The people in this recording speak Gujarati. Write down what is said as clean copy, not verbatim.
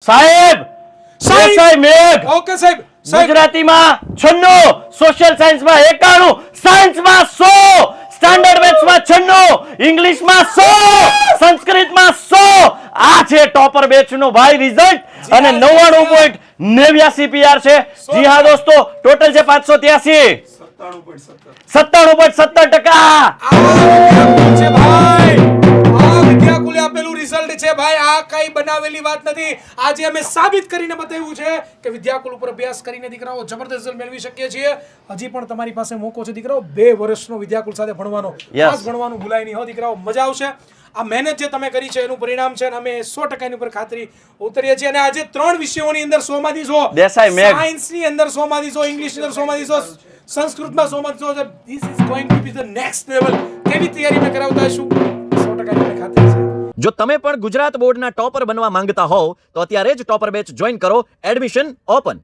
સાહેબ સાહેબ! સાહેબ મેઘ ઓકે સાહેબ. સાહેબ ગુજરાતીમાં 96, સોશિયલ સાયન્સમાં 91, સાયન્સમાં 100, સ્ટાન્ડર્ડ મેથ્સમાં 96, ઇંગ્લિશમાં 100, સંસ્કૃતમાં 100. આ છે ટોપર બેચનું ભાઈ રિઝલ્ટ અને 99.89 પીઆર છે. જી હા દોસ્તો, ટોટલ છે 583. 97.70%. આ છે ભાઈ, આ વિદ્યાકુલે આપેલું રિઝલ્ટ છે ભાઈ. આ કઈ બનાવેલી વાત નથી. આજે અમે સાબિત કરીને બતાવ્યું છે કે વિદ્યાકુલ ઉપર અભ્યાસ કરીને દીકરાઓ જબરદસ્ત રિઝલ્ટ મેળવી શકીએ છીએ. હજી પણ તમારી પાસે મોકો છે દીકરાઓ 2 વર્ષનો વિદ્યાકુલ સાથે ભણવાનો. Yes. ખાસ ભણવાનું ભૂલાય નહીં હો દીકરાઓ, મજા આવશે. આ મહેનત જે તમે કરી છે એનું પરિણામ છે અને અમે 100% એની ઉપર ખાતરી ઉતરીએ છીએ. અને આજે 3 વિષયોની અંદર 100 માંથી 100, દેસાઈ મેઘ. સાયન્સની અંદર 100 માંથી 100, ઇંગ્લિશની અંદર 100 માંથી 100, સંસ્કૃતમાં 100 માંથી 100. This is going to B the next level. કેવી તૈયારી મેં કરાવતા હશું 100% એની ખાતરી છે. જો તમે પણ ગુજરાત બોર્ડના ટોપર બનવા માંગતા હોવ તો અત્યારે જ ટોપર બેચ જોઈન કરો. Admission open.